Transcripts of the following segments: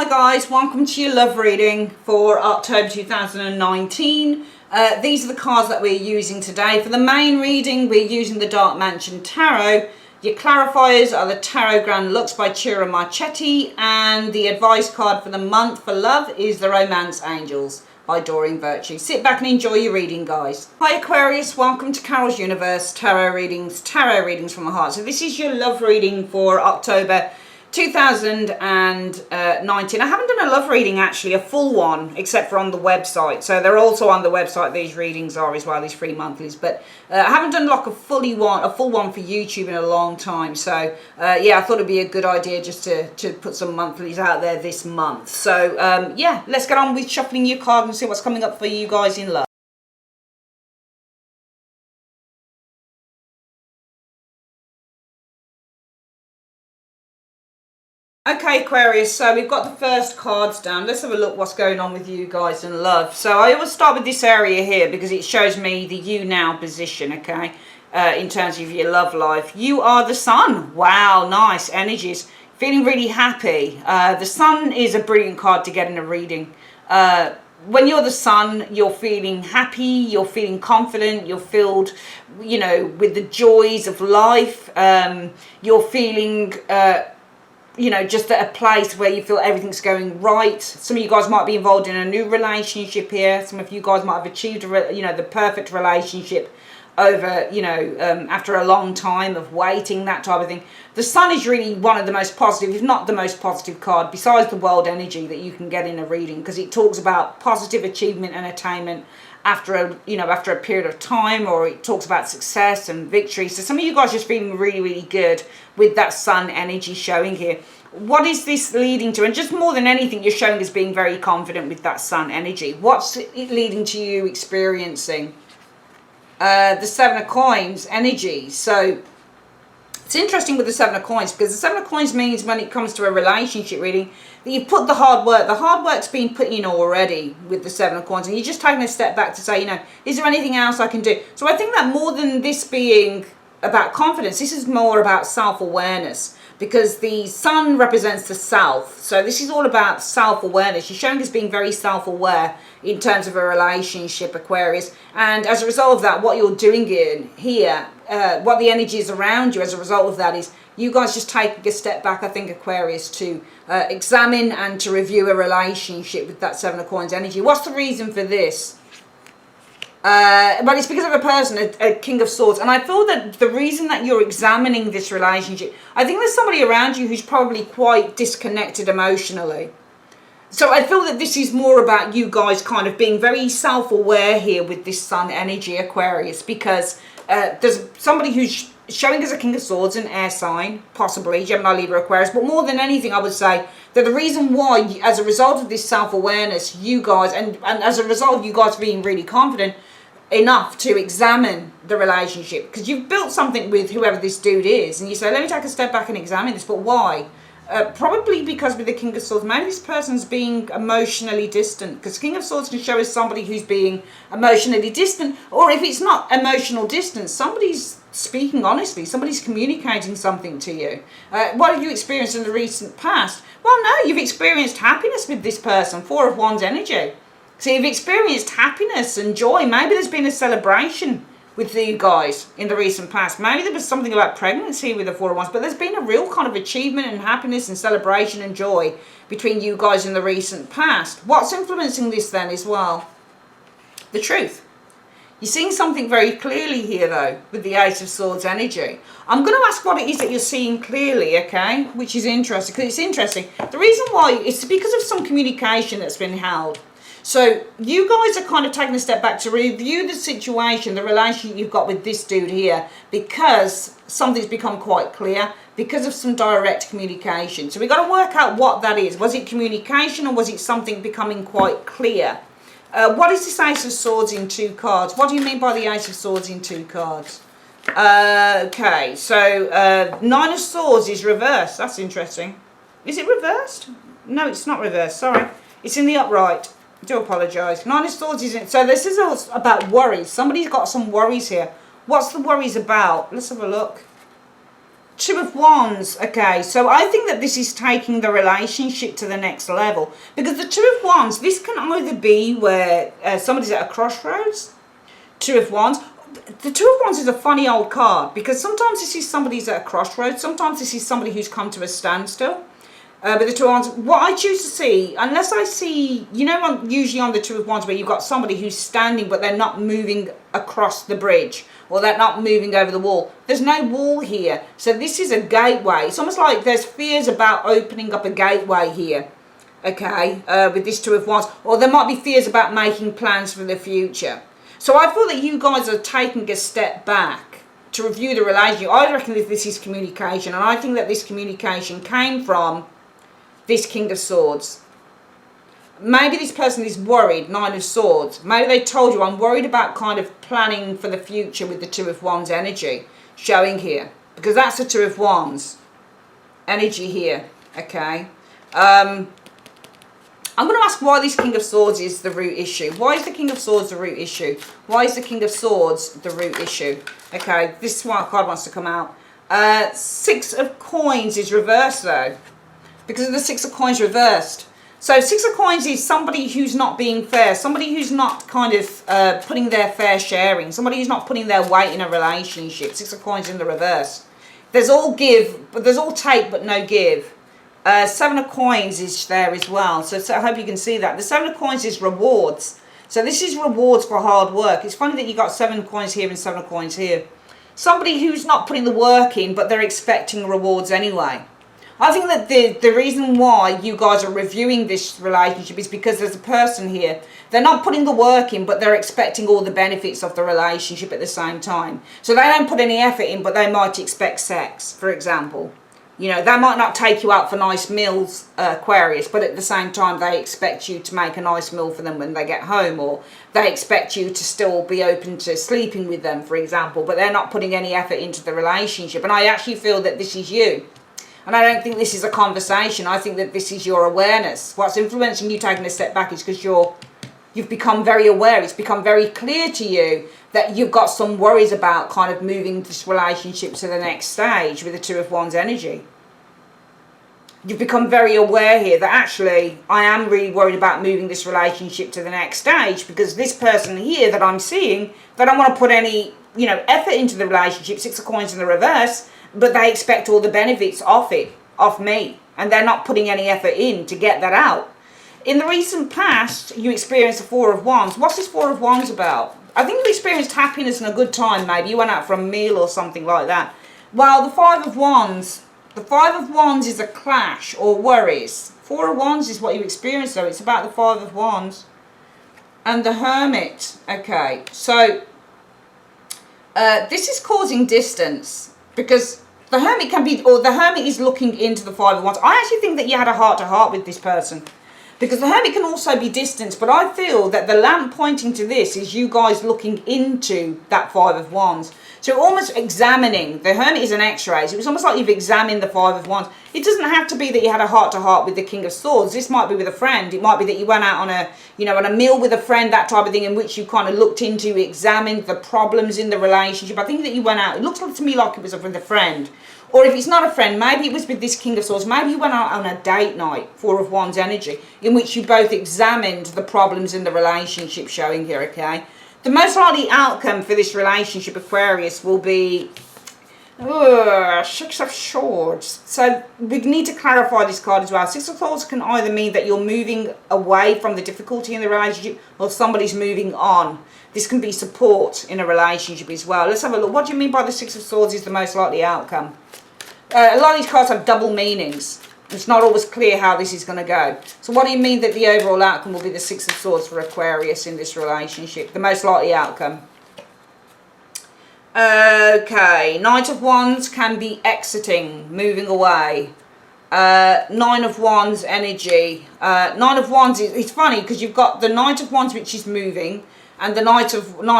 Hi guys, welcome to your love reading for October 2019. These are the cards that we're using today. For the main reading, we're using the Dark Mansion Tarot. Your clarifiers are the Tarot Grand Lux by Ciro Marchetti, and the advice card for the month for love is the Romance Angels by Doreen Virtue. Sit back and enjoy your reading, guys. Hi Aquarius, welcome to Carol's Universe Tarot Readings from the heart. So this is your love reading for October 2019. I haven't done a love reading, actually, a full one, except for on the website. So they're also on the website, these readings are as well, these free monthlies. But I haven't done like a full one for YouTube in a long time. So yeah, I thought it'd be a good idea just to put some monthlies out there this month. So yeah, let's get on with shuffling your cards and see what's coming up for you guys in love. Okay, Aquarius, so we've got the first cards down. Let's have a look what's going on with you guys in love. So I always start with this area here because it shows me the you now position, okay, in terms of your love life. You are the sun. Wow, nice energies. Feeling really happy. The sun is a brilliant card to get in a reading. When you're the sun, you're feeling happy, you're feeling confident, you're filled, you know, with the joys of life. You're feeling... you know, just at a place where you feel everything's going right. Some of you guys might be involved in a new relationship here. Some of you guys might have achieved, the perfect relationship over, after a long time of waiting, that type of thing. The sun is really one of the most positive, if not the most positive card, besides the world energy that you can get in a reading, because it talks about positive achievement and attainment after a period of time, or it talks about success and victory. So some of you guys are just feeling really, really good with that sun energy showing here. What is this leading to? And just more than anything, you're showing as being very confident with that sun energy. What's it leading to you experiencing? The Seven of Coins energy. So it's interesting with the Seven of Coins, because the Seven of Coins means when it comes to a relationship reading, that you've put the hard work's been put in already with the Seven of Coins, and you're just taking a step back to say, is there anything else I can do? So I think that more than this being about confidence, this is more about self-awareness, because the sun represents the self. So this is all about self-awareness. You're showing as being very self-aware in terms of a relationship, Aquarius. And as a result of that, what you're doing in here, what the energy is around you as a result of that is you guys just taking a step back, I think, Aquarius, to examine and to review a relationship with that Seven of Coins energy. What's the reason for this? But it's because of a person, a King of Swords. And I feel that the reason that you're examining this relationship, I think there's somebody around you who's probably quite disconnected emotionally. So I feel that this is more about you guys kind of being very self-aware here with this sun energy, Aquarius, because there's somebody who's showing as a King of Swords, an air sign, possibly, Gemini, Libra, Aquarius. But more than anything, I would say that the reason why, as a result of this self-awareness, you guys, and as a result of you guys being really confident enough to examine the relationship, because you've built something with whoever this dude is, and you say, let me take a step back and examine this. But why? Probably because with the King of Swords, maybe this person's being emotionally distant, because King of Swords can show us somebody who's being emotionally distant, or if it's not emotional distance, somebody's speaking honestly, somebody's communicating something to you. What have you experienced in the recent past? Well, no, you've experienced happiness with this person, Four of Wands energy. So you've experienced happiness and joy. Maybe there's been a celebration with you guys in the recent past. Maybe there was something about pregnancy with the Four of Wands, but there's been a real kind of achievement and happiness and celebration and joy between you guys in the recent past. What's influencing this then as well? The truth. You're seeing something very clearly here, though, with the Ace of Swords energy. I'm going to ask what it is that you're seeing clearly, okay? Which is interesting, because it's interesting. The reason why is because of some communication that's been held. So you guys are kind of taking a step back to review the situation, the relationship you've got with this dude here, because something's become quite clear, because of some direct communication. So we've got to work out what that is. Was it communication, or was it something becoming quite clear? What is this Ace of Swords in two cards? What do you mean by the Ace of Swords in two cards? Okay, so Nine of Swords is reversed. That's interesting. Is it reversed? No, it's not reversed. Sorry. It's in the upright. I do apologise. Nine of Swords isn't. So this is all about worries. Somebody's got some worries here. What's the worries about? Let's have a look. Two of Wands, okay, so I think that this is taking the relationship to the next level, because the Two of Wands, this can either be where somebody's at a crossroads. Two of Wands. The Two of Wands is a funny old card, because sometimes this is somebody's at a crossroads, sometimes this is somebody who's come to a standstill. But the Two of Wands, what I choose to see, unless I see, you know, usually on the Two of Wands where you've got somebody who's standing but they're not moving across the bridge, or they're not moving over the wall. There's no wall here. So this is a gateway. It's almost like there's fears about opening up a gateway here, okay, with this Two of Wands. Or there might be fears about making plans for the future. So I feel that you guys are taking a step back to review the relationship. I reckon that this is communication, and I think that this communication came from this King of Swords. Maybe this person is worried, Nine of Swords. Maybe they told you, I'm worried about kind of planning for the future with the Two of Wands energy showing here. Because that's the Two of Wands energy here, okay? I'm going to ask why this King of Swords is the root issue. Why is the King of Swords the root issue? Why is the King of Swords the root issue? Okay, this one card wants to come out. Six of Coins is reversed though, because of the Six of Coins reversed. So Six of Coins is somebody who's not being fair, somebody who's not kind of putting their fair share in, somebody who's not putting their weight in a relationship. Six of Coins in the reverse. There's all give, but there's all take but no give. Seven of Coins is there as well. So I hope you can see that. The Seven of Coins is rewards. So this is rewards for hard work. It's funny that you got Seven of Coins here and Seven of Coins here. Somebody who's not putting the work in, but they're expecting rewards anyway. I think that the reason why you guys are reviewing this relationship is because there's a person here. They're not putting the work in, but they're expecting all the benefits of the relationship at the same time. So they don't put any effort in, but they might expect sex, for example. You know, they might not take you out for nice meals, Aquarius, but at the same time they expect you to make a nice meal for them when they get home, or they expect you to still be open to sleeping with them, for example, but they're not putting any effort into the relationship. And I actually feel that this is you. And I don't think this is a conversation. I think that this is your awareness. What's influencing you taking a step back is because you've become very aware. It's become very clear to you that you've got some worries about kind of moving this relationship to the next stage with the Two of Wands energy. You've become very aware here that actually I am really worried about moving this relationship to the next stage, because this person here that I'm seeing, they don't want to put any, you know, effort into the relationship. Six of Coins in the reverse. But they expect all the benefits off me, and they're not putting any effort in to get that out. In the recent past, you experienced the Four of Wands. What's this Four of Wands about? I think you experienced happiness and a good time, maybe. You went out for a meal or something like that. While the Five of Wands is a clash or worries. Four of Wands is what you experienced, though. It's about the Five of Wands. And the Hermit. Okay, so this is causing distance, because the Hermit can be, or the Hermit is looking into the Five of Wands. I actually think that you had a heart-to-heart with this person, because the Hermit can also be distance, but I feel that the lamp pointing to this is you guys looking into that Five of Wands. So almost examining, the Hermit is an X-ray, so it's almost like you've examined the Five of Wands. It doesn't have to be that you had a heart-to-heart with the King of Swords. This might be with a friend. It might be that you went out on a, you know, on a meal with a friend, that type of thing, in which you kind of looked into, examined the problems in the relationship. I think that you went out, it looks like to me like it was with a friend. Or if it's not a friend, maybe it was with this King of Swords. Maybe you went out on a date night, Four of Wands energy, in which you both examined the problems in the relationship showing here, okay? The most likely outcome for this relationship, Aquarius, will be Six of Swords. So we need to clarify this card as well. Six of Swords can either mean that you're moving away from the difficulty in the relationship, or somebody's moving on. This can be support in a relationship as well. Let's have a look. What do you mean by the Six of Swords is the most likely outcome? A lot of these cards have double meanings. It's not always clear how this is going to go. So what do you mean that the overall outcome will be the Six of Swords for Aquarius in this relationship? The most likely outcome. Okay. Knight of Wands can be exiting, moving away. Nine of Wands energy. Nine of Wands, it's funny because you've got the Knight of Wands which is moving, and the Nine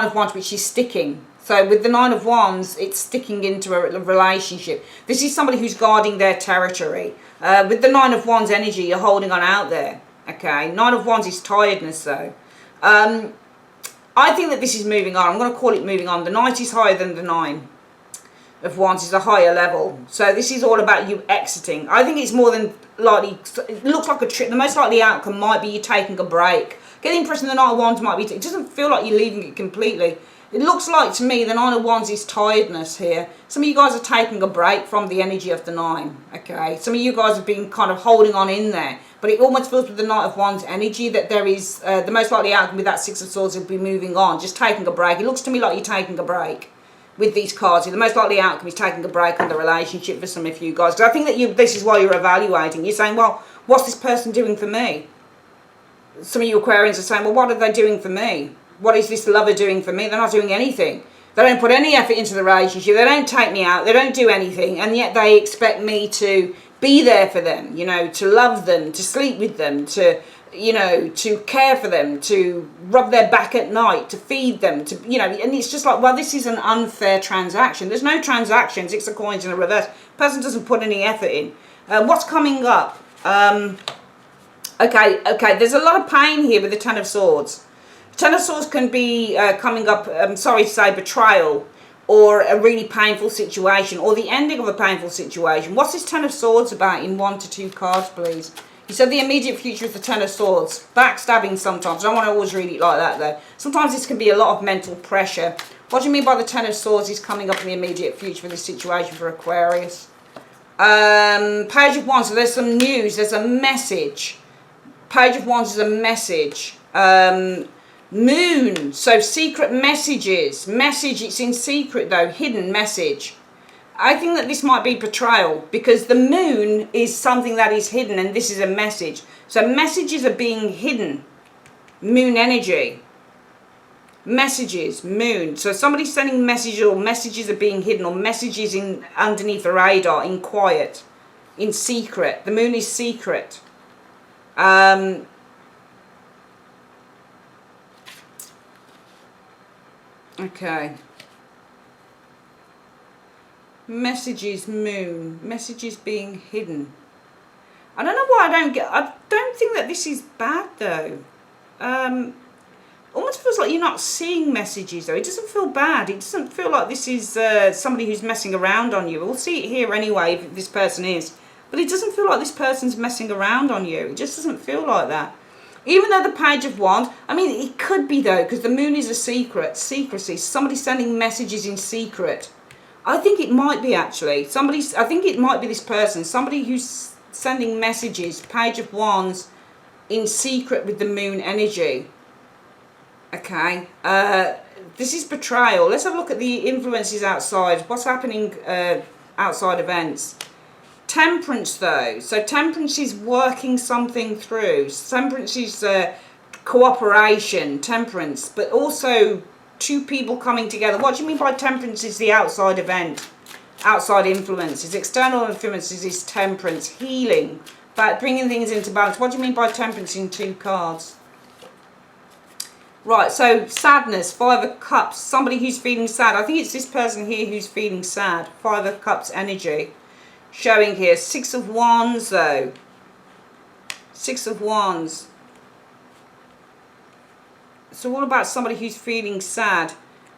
of Wands which is sticking. So with the Nine of Wands, it's sticking into a relationship. This is somebody who's guarding their territory. With the Nine of Wands energy, you're holding on out there. Okay, Nine of Wands is tiredness though. I think that this is moving on. I'm going to call it moving on. The Knight is higher than the Nine. of Wands is a higher level. So this is all about you exiting. I think it's more than likely, it looks like a trip. The most likely outcome might be you taking a break. Get the impression the Knight of Wands might be, it doesn't feel like you're leaving it completely. It looks like to me the Nine of Wands is tiredness here. Some of you guys are taking a break from the energy of the Nine, okay? Some of you guys have been kind of holding on in there. But it almost feels with the Knight of Wands energy that there is, the most likely outcome with that Six of Swords will be moving on, just taking a break. It looks to me like you're taking a break with these cards. The most likely outcome is taking a break on the relationship for some of you guys. Because I think that this is why you're evaluating. You're saying, well, what's this person doing for me? Some of you Aquarians are saying, well, what are they doing for me? What is this lover doing for me? They're not doing anything. They don't put any effort into the relationship. They don't take me out. They don't do anything. And yet they expect me to be there for them, you know, to love them, to sleep with them, to, you know, to care for them, to rub their back at night, to feed them, to, you know, and it's just like, well, this is an unfair transaction. There's no transaction. Six of Coins in the reverse. Person doesn't put any effort in. What's coming up? Okay, there's a lot of pain here with the Ten of Swords. Ten of Swords can be coming up, I'm sorry to say, betrayal, or a really painful situation, or the ending of a painful situation. What's this Ten of Swords about in 1 to 2 cards, please? You said the immediate future is the Ten of Swords. Backstabbing sometimes. I don't want to always read it like that, though. Sometimes this can be a lot of mental pressure. What do you mean by the Ten of Swords is coming up in the immediate future for this situation for Aquarius? Page of Wands. So there's some news. There's a message. Page of Wands is a message. Moon, so secret messages. Message, it's in secret though, hidden message. I think that this might be betrayal because the moon is something that is hidden and this is a message. So messages are being hidden. Moon energy. Messages, moon. So somebody's sending messages or messages are being hidden or messages in underneath the radar, in quiet, in secret. The moon is secret. Okay. Messages, moon. Messages being hidden. I don't know why I don't think that this is bad though. Almost feels like you're not seeing messages though. It doesn't feel bad. It doesn't feel like this is somebody who's messing around on you. We'll see it here anyway if this person is. But it doesn't feel like this person's messing around on you. It just doesn't feel like that. Even though the Page of Wands, I mean, it could be though, because the moon is a secrecy. Somebody sending messages in secret. I think it might be actually. I think it might be this person. Somebody who's sending messages, Page of Wands, in secret with the moon energy. Okay. This is betrayal. Let's have a look at the influences outside. What's happening outside events? Temperance though, so Temperance is working something through. Temperance is cooperation, Temperance, but also two people coming together. What do you mean by Temperance is the outside event, outside influences? External influences is Temperance, healing, but bringing things into balance. What do you mean by Temperance in 2 cards? Right, so sadness, 5 of Cups, somebody who's feeling sad. I think it's this person here who's feeling sad, 5 of Cups energy. Showing here, 6 of Wands though. 6 of Wands. It's all about somebody who's feeling sad.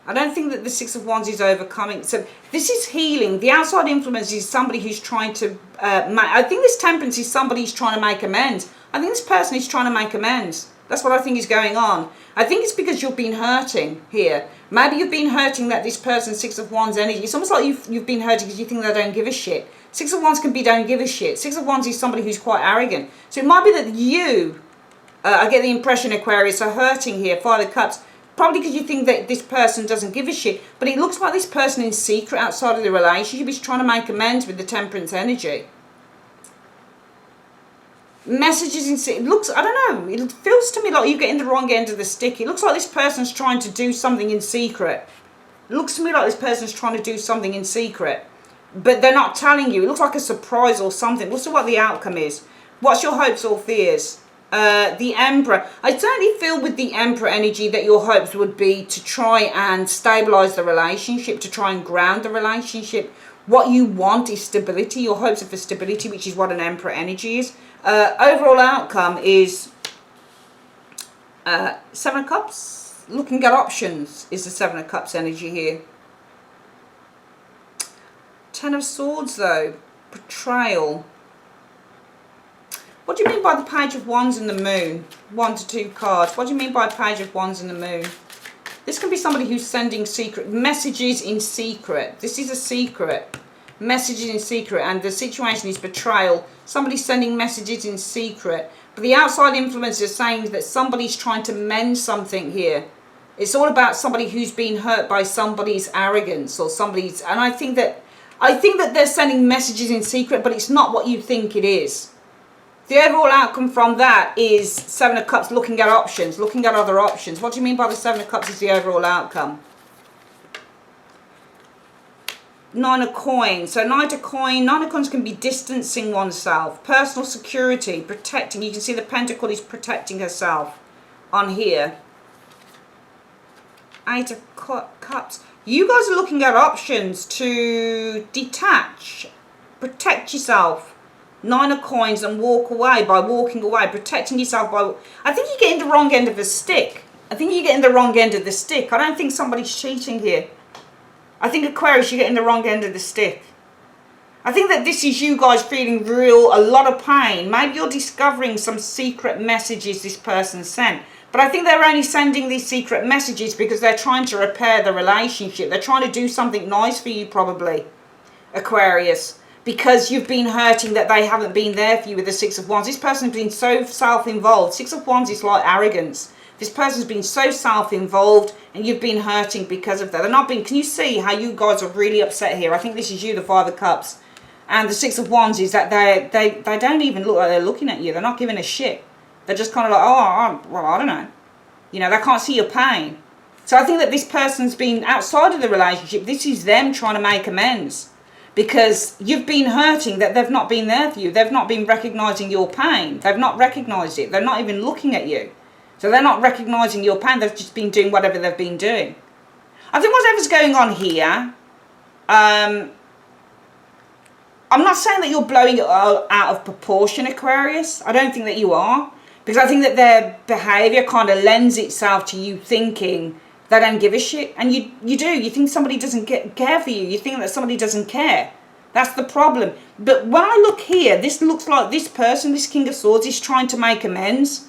I don't think that the 6 of Wands is overcoming. So this is healing. The outside influence is somebody who's trying to... I think this Temperance is somebody who's trying to make amends. I think this person is trying to make amends. That's what I think is going on. I think it's because you've been hurting here. Maybe you've been hurting that this person, 6 of Wands energy. It's almost like you've been hurting because you think they don't give a shit. 6 of Wands can be don't give a shit. 6 of Wands is somebody who's quite arrogant. So it might be that you, I get the impression, Aquarius, are hurting here. 5 of Cups. Probably because you think that this person doesn't give a shit. But it looks like this person in secret outside of the relationship is trying to make amends with the Temperance energy. Messages in... It looks... I don't know. It feels to me like you're getting the wrong end of the stick. It looks like this person's trying to do something in secret. It looks to me like this person's trying to do something in secret. But they're not telling you. It looks like a surprise or something. We'll see what the outcome is. What's your hopes or fears? The Emperor. I certainly feel with the Emperor energy that your hopes would be to try and stabilise the relationship, to try and ground the relationship. What you want is stability. Your hopes are for stability, which is what an Emperor energy is. Overall outcome is 7 of Cups. Looking at options is the 7 of Cups energy here. Ten of Swords though. Betrayal. What do you mean by the Page of Wands and the Moon? 1 to 2 cards. What do you mean by Page of Wands and the Moon? This can be somebody who's sending secret messages in secret. This is a secret. Messages in secret, and the situation is betrayal. Somebody's sending messages in secret. But the outside influence is saying that somebody's trying to mend something here. It's all about somebody who's been hurt by somebody's arrogance or somebody's, and I think that they're sending messages in secret, but it's not what you think it is. The overall outcome from that is Seven of Cups, looking at options, looking at other options. What do you mean by the Seven of Cups is the overall outcome? Nine of Coins. So Nine of Coins can be distancing oneself, personal security, protecting. You can see the Pentacle is protecting herself on here. Eight of Cups. You guys are looking at options to detach, protect yourself. Nine of Coins and walk away by walking away, protecting yourself by... I think you're getting the wrong end of the stick. I think you're getting the wrong end of the stick. I don't think somebody's cheating here. I think Aquarius, you're getting the wrong end of the stick. I think that this is you guys feeling a lot of pain. Maybe you're discovering some secret messages this person sent. But I think they're only sending these secret messages because they're trying to repair the relationship. They're trying to do something nice for you probably, Aquarius. Because you've been hurting that they haven't been there for you with the Six of Wands. This person's been so self-involved. Six of Wands is like arrogance. This person's been so self-involved and you've been hurting because of that. They're not being... Can you see how you guys are really upset here? I think this is you, the Five of Cups. And the Six of Wands is that they don't even look like they're looking at you. They're not giving a shit. They're just kind of like, oh, well, I don't know. You know, they can't see your pain. So I think that this person's been outside of the relationship. This is them trying to make amends. Because you've been hurting that they've not been there for you. They've not been recognising your pain. They've not recognised it. They're not even looking at you. So they're not recognising your pain. They've just been doing whatever they've been doing. I think whatever's going on here, I'm not saying that you're blowing it all out of proportion, Aquarius. I don't think that you are. Because I think that their behaviour kind of lends itself to you thinking they don't give a shit. And you do. You think somebody doesn't care for you. You think that somebody doesn't care. That's the problem. But when I look here, this looks like this person, this King of Swords, is trying to make amends.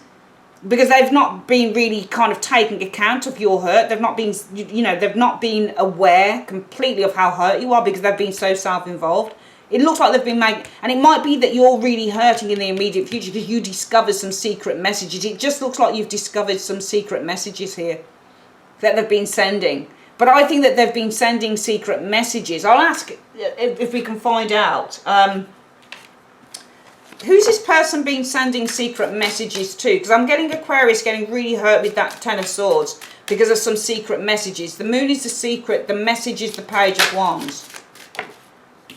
Because they've not been really kind of taking account of your hurt. They've not been, you know, they've not been aware completely of how hurt you are because they've been so self-involved. It looks like they've been making, and it might be that you're really hurting in the immediate future because you discovered some secret messages. It just looks like you've discovered some secret messages here that they've been sending. But I think that they've been sending secret messages. I'll ask if we can find out. Who's this person been sending secret messages to? Because I'm getting Aquarius getting really hurt with that Ten of Swords because of some secret messages. The Moon is the secret. The message is the Page of Wands.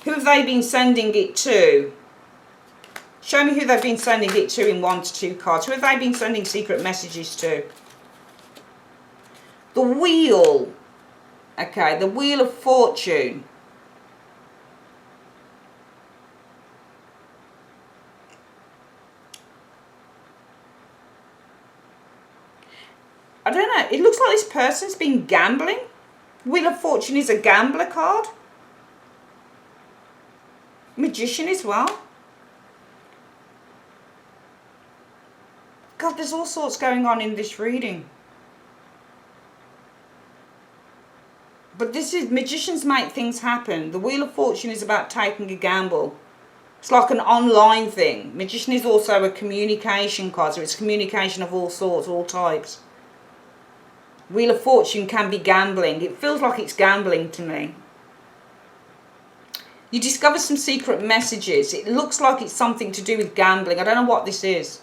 Who have they been sending it to? Show me who they've been sending it to in 1 to 2 cards. Who have they been sending secret messages to? The Wheel. Okay, the Wheel of Fortune. I don't know. It looks like this person's been gambling. Wheel of Fortune is a gambler card. Magician as well. God, there's all sorts going on in this reading. But this is, magicians make things happen. The Wheel of Fortune is about taking a gamble. It's like an online thing. Magician is also a communication card, so it's communication of all sorts, all types. Wheel of Fortune can be gambling. It feels like it's gambling to me. You discover some secret messages. It looks like it's something to do with gambling. I don't know what this is.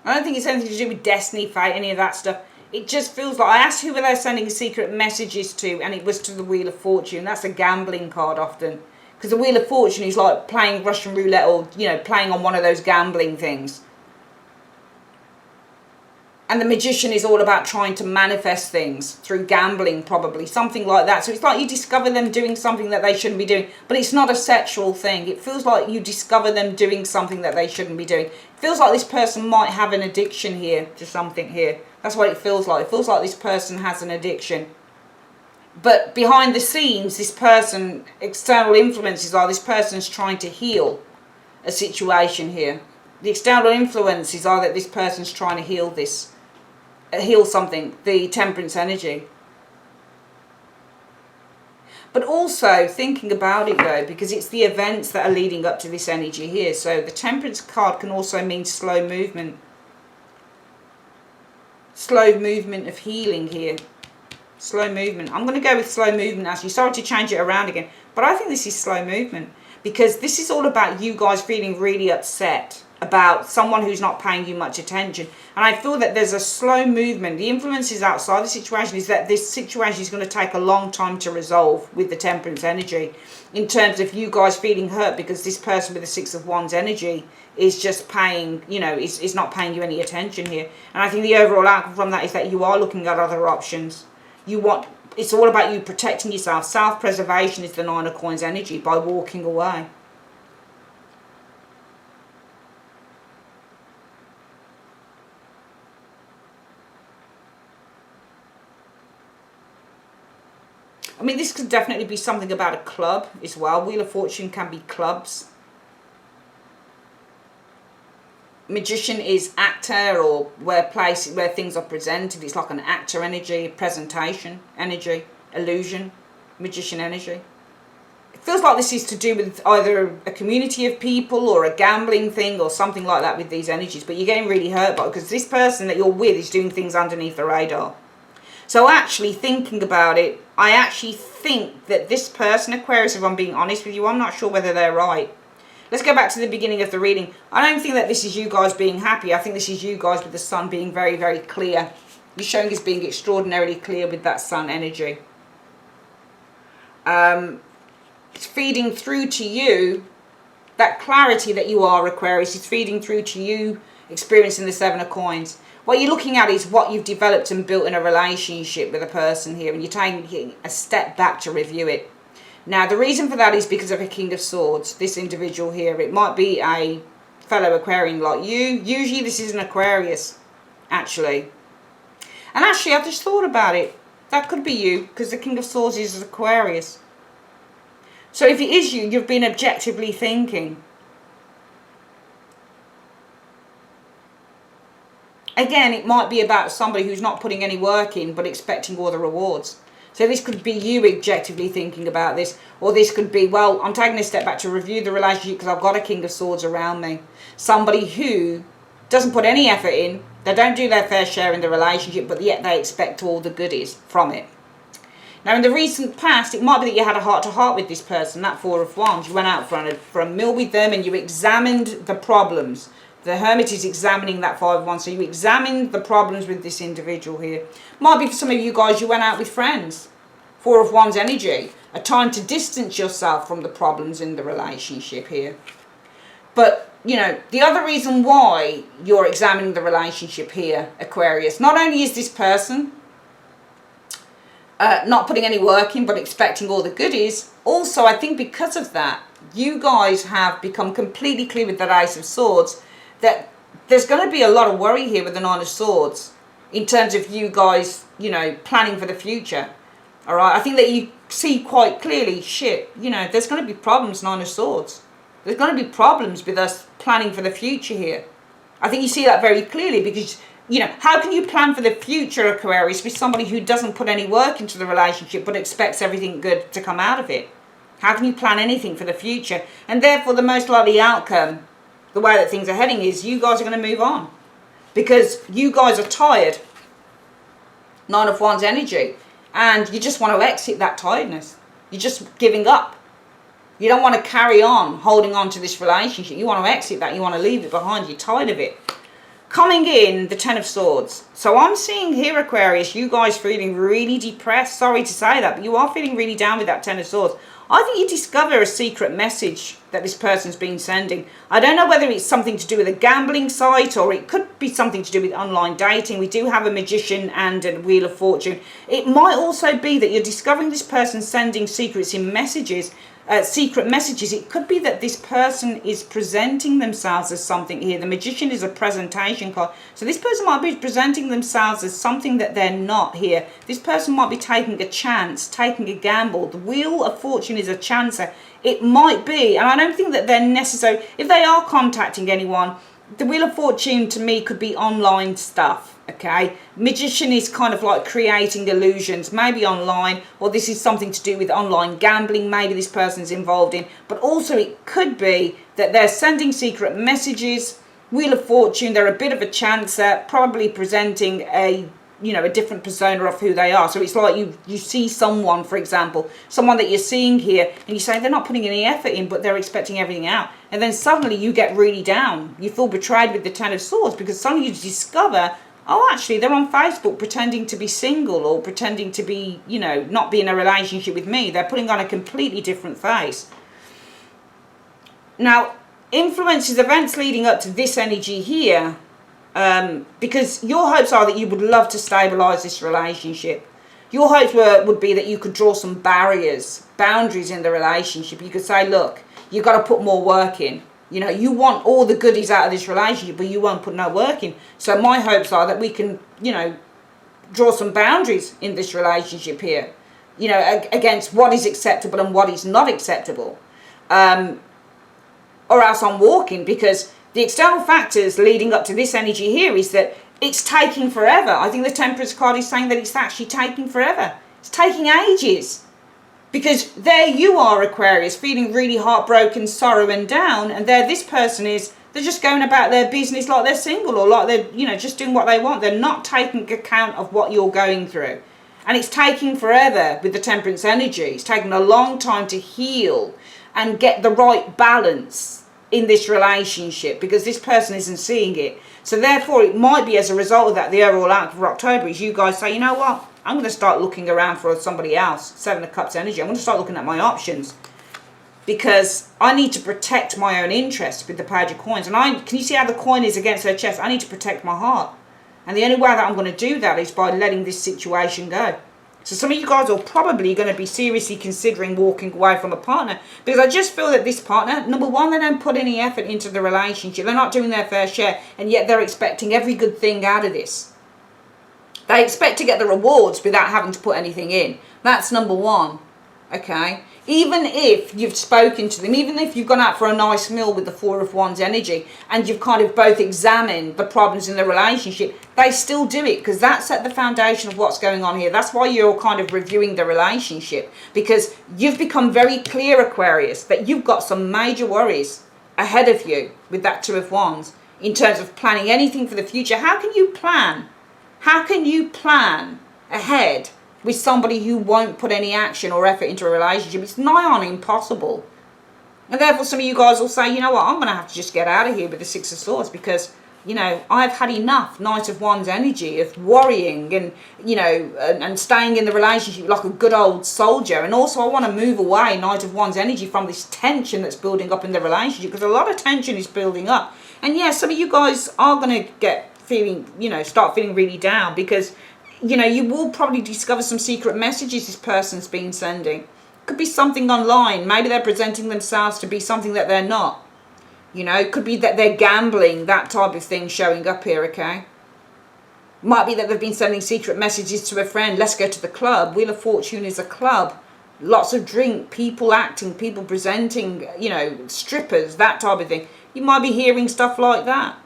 I don't think it's anything to do with destiny, fate, any of that stuff. It just feels like... I asked who were they sending secret messages to, and it was to the Wheel of Fortune. That's a gambling card often. Because the Wheel of Fortune is like playing Russian roulette or, you know, playing on one of those gambling things. And the Magician is all about trying to manifest things through gambling, probably. Something like that. So it's like you discover them doing something that they shouldn't be doing. But it's not a sexual thing. It feels like you discover them doing something that they shouldn't be doing. It feels like this person might have an addiction here to something here. That's what it feels like. It feels like this person has an addiction. But behind the scenes, this person, external influences are this person's trying to heal a situation here. The external influences are that this person's trying to heal this, heal something, the temperance energy. But also thinking about it though, because it's the events that are leading up to this energy here. So the temperance card can also mean slow movement. Slow movement of healing here. Slow movement. I'm going to go with slow movement actually. Sorry to change it around again. But I think this is slow movement. Because this is all about you guys feeling really upset about someone who's not paying you much attention. And I feel that there's a slow movement. The influences outside the situation is that this situation is going to take a long time to resolve with the temperance energy. In terms of you guys feeling hurt because this person with the Six of Wands energy is just paying, you know, is not paying you any attention here. And I think the overall outcome from that is that you are looking at other options. It's all about you protecting yourself. Self-preservation is the Nine of Coins energy by walking away. I mean, this could definitely be something about a club as well. Wheel of Fortune can be clubs. Magician is actor, or where things are presented. It's like an actor energy, presentation energy, illusion, magician energy. It feels like this is to do with either a community of people or a gambling thing or something like that with these energies. But you're getting really hurt by it because this person that you're with is doing things underneath the radar. So actually thinking about it, I actually think that this person, Aquarius, if I'm being honest with you, I'm not sure whether they're right. Let's go back to the beginning of the reading. I don't think that this is you guys being happy. I think this is you guys with the sun being very, very clear. You're showing as being extraordinarily clear with that sun energy. It's feeding through to you. That clarity that you are, Aquarius, is feeding through to you experiencing the Seven of Coins. What you're looking at is what you've developed and built in a relationship with a person here, and you're taking a step back to review it. Now, the reason for that is because of a King of Swords, this individual here. It might be a fellow Aquarian like you. Usually this is an Aquarius, actually. And actually, I've just thought about it. That could be you, because the King of Swords is Aquarius. So if it is you, you've been objectively thinking. Again, it might be about somebody who's not putting any work in, but expecting all the rewards. So this could be you objectively thinking about this. Or this could be, well, I'm taking a step back to review the relationship because I've got a King of Swords around me. Somebody who doesn't put any effort in. They don't do their fair share in the relationship, but yet they expect all the goodies from it. Now, in the recent past, it might be that you had a heart-to-heart with this person, that Four of Wands. You went out for a meal with them and you examined the problems. The Hermit is examining that Five of Wands. So you examined the problems with this individual here. Might be for some of you guys, you went out with friends. Four of Wands energy. A time to distance yourself from the problems in the relationship here. But, you know, the other reason why you're examining the relationship here, Aquarius, not only is this person not putting any work in but expecting all the goodies, also I think because of that, you guys have become completely clear with the Ace of Swords that there's going to be a lot of worry here with the Nine of Swords in terms of you guys, you know, planning for the future. All right, I think that you see quite clearly, shit, you know, there's going to be problems, Nine of Swords. There's going to be problems with us planning for the future here. I think you see that very clearly because, you know, how can you plan for the future, Aquarius, with somebody who doesn't put any work into the relationship but expects everything good to come out of it? How can you plan anything for the future? And therefore, the most likely outcome, the way that things are heading, is you guys are going to move on. Because you guys are tired. Nine of Wands energy. And you just want to exit that tiredness. You're just giving up. You don't want to carry on holding on to this relationship. You want to exit that. You want to leave it behind. You're tired of it. Coming in, the Ten of Swords. So I'm seeing here, Aquarius, you guys feeling really depressed. Sorry to say that, but you are feeling really down with that Ten of Swords. I think you discover a secret message that this person's been sending. I don't know whether it's something to do with a gambling site or it could be something to do with online dating. We do have a Magician and a Wheel of Fortune. It might also be that you're discovering this person sending secrets in messages secret messages. It could be that this person is presenting themselves as something here. The Magician is a presentation card. So this person might be presenting themselves as something that they're not here. This person might be taking a chance, taking a gamble. The Wheel of Fortune is a chancer. It might be, and I don't think that they're necessary. If they are contacting anyone, the Wheel of Fortune to me could be online stuff, okay? Magician is kind of like creating illusions, maybe online, or this is something to do with online gambling, maybe this person's involved in, but also it could be that they're sending secret messages. Wheel of Fortune, they're a bit of a chancer, probably presenting a different persona of who they are. So it's like you see someone, for example, someone that you're seeing here, and you say they're not putting any effort in, but they're expecting everything out. And then suddenly you get really down. You feel betrayed with the Ten of Swords, because suddenly you discover, oh, actually, they're on Facebook pretending to be single, or pretending to be, not be in a relationship with me. They're putting on a completely different face. Now, influences events leading up to this energy here, because your hopes are that you would love to stabilize this relationship. Your hopes would be that you could draw some boundaries in the relationship. You could say, look, you've got to put more work in. You want all the goodies out of this relationship, but you won't put no work in. So my hopes are that we can, draw some boundaries in this relationship here, against what is acceptable and what is not acceptable. Or else I'm walking, because the external factors leading up to this energy here is that it's taking forever. I think the Temperance card is saying that it's actually taking forever. It's taking ages. Because there you are, Aquarius, feeling really heartbroken, sorrow and down. And there this person is, they're just going about their business like they're single, or like they're, just doing what they want. They're not taking account of what you're going through. And it's taking forever with the Temperance energy. It's taking a long time to heal and get the right balance in this relationship, because this person isn't seeing it. So therefore it might be as a result of that, the overall outcome for October is you guys say, you know what, I'm going to start looking around for somebody else. Seven of Cups energy. I'm going to start looking at my options, because I need to protect my own interests with the Page of Coins. And can you see how the coin is against her chest? I need to protect my heart, and the only way that I'm going to do that is by letting this situation go. So some of you guys are probably going to be seriously considering walking away from a partner, because I just feel that this partner, number one, they don't put any effort into the relationship. They're not doing their fair share, and yet they're expecting every good thing out of this. They expect to get the rewards without having to put anything in. That's number one, okay? Even if you've spoken to them, even if you've gone out for a nice meal with the Four of Wands energy, and you've kind of both examined the problems in the relationship, they still do it, because that's at the foundation of what's going on here. That's why you're kind of reviewing the relationship, because you've become very clear, Aquarius, that you've got some major worries ahead of you with that Two of Wands in terms of planning anything for the future. How can you plan? How can you plan ahead with somebody who won't put any action or effort into a relationship? It's nigh on impossible. And therefore some of you guys will say, you know what, I'm going to have to just get out of here with the Six of Swords, because, I've had enough Knight of Wands energy of worrying and, and staying in the relationship like a good old soldier. And also I want to move away, Knight of Wands energy, from this tension that's building up in the relationship, because a lot of tension is building up. And yeah, some of you guys are going to start feeling really down, because you will probably discover some secret messages this person's been sending. Could be something online. Maybe they're presenting themselves to be something that they're not. It could be that they're gambling, that type of thing showing up here, okay? Might be that they've been sending secret messages to a friend. Let's go to the club. Wheel of Fortune is a club. Lots of drink, people acting, people presenting, strippers, that type of thing. You might be hearing stuff like that.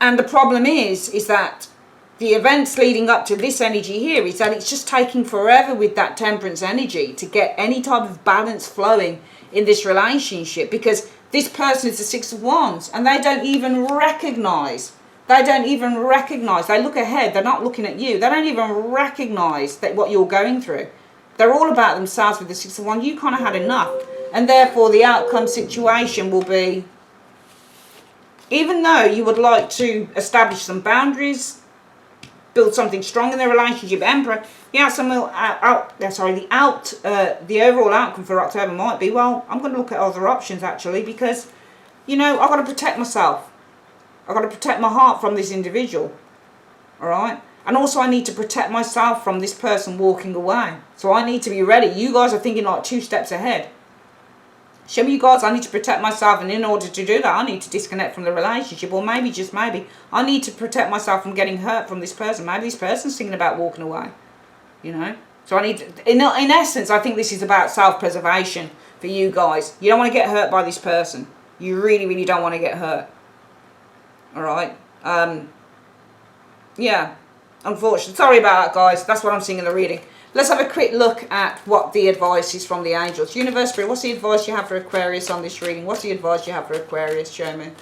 And the problem is that the events leading up to this energy here is that it's just taking forever with that Temperance energy to get any type of balance flowing in this relationship, because this person is the Six of Wands, and they don't even recognize. They look ahead. They're not looking at you. They don't even recognize that what you're going through. They're all about themselves with the Six of Wands. You kind of had enough. And therefore the outcome situation will be, even though you would like to establish some boundaries, build something strong in the relationship, Emperor, the overall outcome for October might be, well, I'm going to look at other options actually, because, I've got to protect myself. I've got to protect my heart from this individual. All right? And also I need to protect myself from this person walking away. So I need to be ready. You guys are thinking like 2 steps ahead. Show me, you guys, I need to protect myself, and in order to do that, I need to disconnect from the relationship, or maybe, just maybe, I need to protect myself from getting hurt from this person. Maybe this person's thinking about walking away, you know. So I need to, in essence, I think this is about self-preservation for you guys. You don't want to get hurt by this person. You really, really don't want to get hurt. All right. Yeah. Unfortunately. Sorry about that, guys. That's what I'm seeing in the reading. Let's have a quick look at what the advice is from the angels. Universe Spirit, what's the advice you have for Aquarius on this reading? What's the advice you have for Aquarius, show me?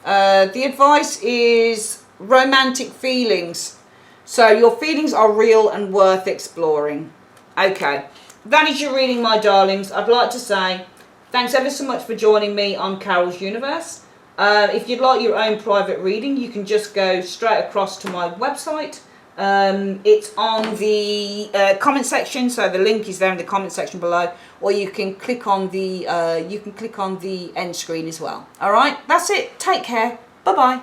The advice is romantic feelings. So your feelings are real and worth exploring. Okay. That is your reading, my darlings. I'd like to say thanks ever so much for joining me on Carol's Universe. If you'd like your own private reading, you can just go straight across to my website. It's on the comment section, so the link is there in the comment section below, or you can click on the end screen as well. All right, that's it. Take care. Bye bye.